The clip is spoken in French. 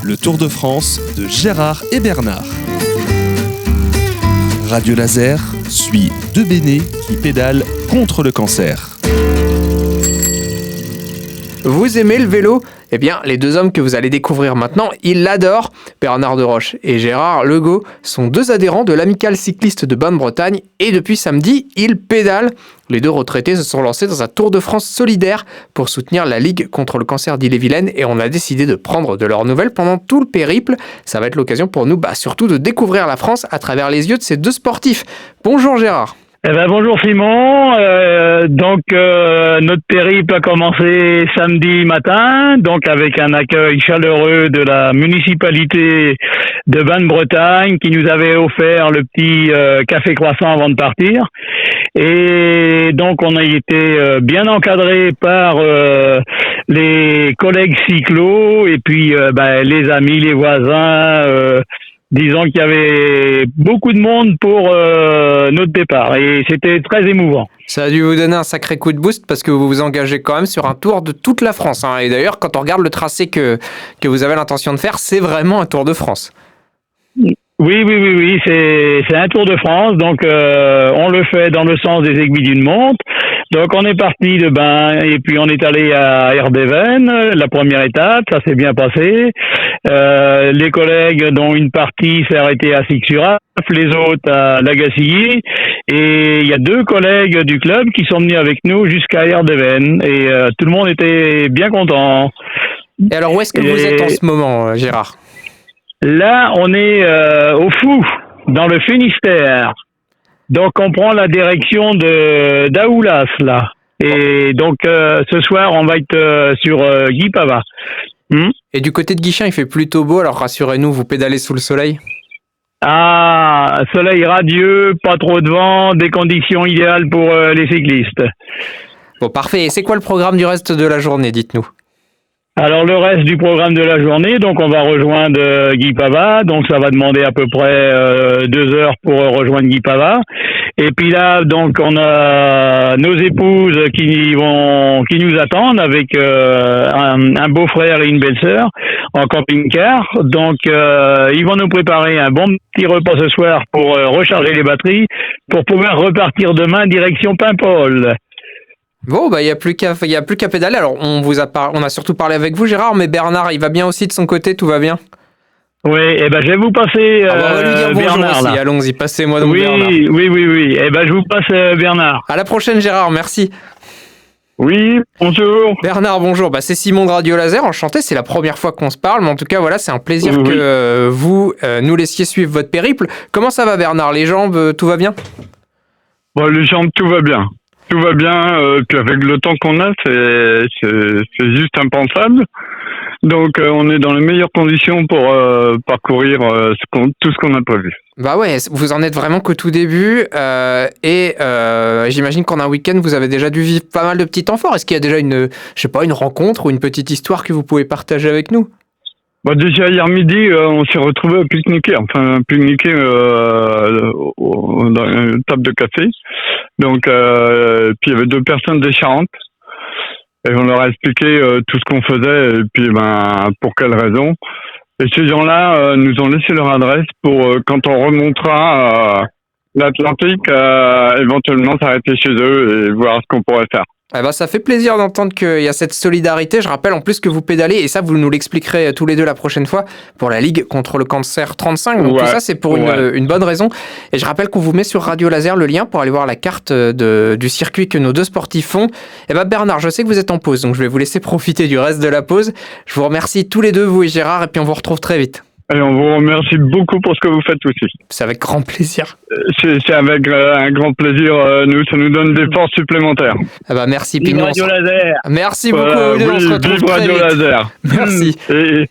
le Tour de France de Gérard et Bernard. Radio Laser suit deux bénés qui pédalent contre le cancer. Vous aimez le vélo ? Eh bien, les deux hommes que vous allez découvrir maintenant, ils l'adorent. Bernard Deroche et Gérard Legault sont deux adhérents de l'Amicale cycliste de Basse-Bretagne et depuis samedi, ils pédalent. Les deux retraités se sont lancés dans un Tour de France solidaire pour soutenir la Ligue contre le cancer d'Ille-et-Vilaine et on a décidé de prendre de leurs nouvelles pendant tout le périple. Ça va être l'occasion pour nous, surtout de découvrir la France à travers les yeux de ces deux sportifs. Bonjour Gérard. Bonjour Simon, notre périple a commencé samedi matin, donc avec un accueil chaleureux de la municipalité de Basse-Bretagne qui nous avait offert le petit café croissant avant de partir. Et donc on a été bien encadré par les collègues cyclos et puis les amis, les voisins. Disons qu'il y avait beaucoup de monde pour notre départ et c'était très émouvant. Ça a dû vous donner un sacré coup de boost parce que vous vous engagez quand même sur un tour de toute la France. Et d'ailleurs, quand on regarde le tracé que vous avez l'intention de faire, c'est vraiment un Tour de France. Oui, c'est un Tour de France, donc on le fait dans le sens des aiguilles d'une montre. Donc on est parti de Bain et puis on est allé à Erdevenne, la première étape, ça s'est bien passé. Les collègues dont une partie s'est arrêtée à Six-sur-Arve, les autres à Lagacilly et il y a deux collègues du club qui sont venus avec nous jusqu'à Erdevenne et tout le monde était bien content. Et alors où est-ce que vous êtes en ce moment, Gérard ? Là, on est au Fou, dans le Finistère. Donc, on prend la direction de d'Aoulas, là. Et donc, ce soir, on va être sur Guy Pava. Et du côté de Guichin, il fait plutôt beau, alors rassurez-nous, vous pédalez sous le soleil ? Ah, soleil radieux, pas trop de vent, des conditions idéales pour les cyclistes. Bon, parfait. Et c'est quoi le programme du reste de la journée, dites-nous ? Alors le reste du programme de la journée, donc on va rejoindre Guy Pava, donc ça va demander à peu près 2 heures pour rejoindre Guy Pava. Et puis là, donc on a nos épouses qui nous attendent avec un beau-frère et une belle-sœur en camping-car. Donc ils vont nous préparer un bon petit repas ce soir pour recharger les batteries pour pouvoir repartir demain direction Paimpol. Bon, il y a plus qu'à pédaler. Alors, on a surtout parlé avec vous, Gérard, mais Bernard, il va bien aussi de son côté, tout va bien ? Oui, je vais vous passer on va lui dire bonjour Bernard. Aussi. Allons-y, passez-moi donc Bernard. Oui. Je vous passe Bernard. À la prochaine, Gérard, merci. Oui, bonjour. Bernard, bonjour. C'est Simon de Radio Laser, enchanté, c'est la première fois qu'on se parle, mais en tout cas, voilà, c'est un plaisir que vous nous laissiez suivre votre périple. Comment ça va, Bernard ? Les jambes, tout va bien ? Les jambes, tout va bien. Tout va bien, puis avec le temps qu'on a, c'est juste impensable. Donc on est dans les meilleures conditions pour parcourir tout ce qu'on a prévu. Vous en êtes vraiment qu'au tout début et j'imagine qu'en un week-end, vous avez déjà dû vivre pas mal de petits temps forts. Est-ce qu'il y a déjà une rencontre ou une petite histoire que vous pouvez partager avec nous ? Déjà hier midi, on s'est retrouvés à pique-niquer, dans une table de café. Donc, puis il y avait 2 personnes des Charentes. Et on leur a expliqué tout ce qu'on faisait et puis pour quelles raisons. Et ces gens-là nous ont laissé leur adresse pour quand on remontera l'Atlantique, éventuellement s'arrêter chez eux et voir ce qu'on pourrait faire. Ça fait plaisir d'entendre qu'il y a cette solidarité. Je rappelle en plus que vous pédalez, et ça vous nous l'expliquerez tous les deux la prochaine fois, pour la Ligue contre le cancer 35. Donc tout ça c'est pour une bonne raison. Et je rappelle qu'on vous met sur Radio Laser le lien pour aller voir la carte du circuit que nos deux sportifs font. Bernard, je sais que vous êtes en pause, donc je vais vous laisser profiter du reste de la pause. Je vous remercie tous les deux, vous et Gérard, et puis on vous retrouve très vite. Et on vous remercie beaucoup pour ce que vous faites aussi. C'est avec grand plaisir. C'est avec un grand plaisir. Ça nous donne des forces supplémentaires. Merci. Vive Radio Laser. Merci beaucoup. On se retrouve vive très Radio vite. Laser. Merci.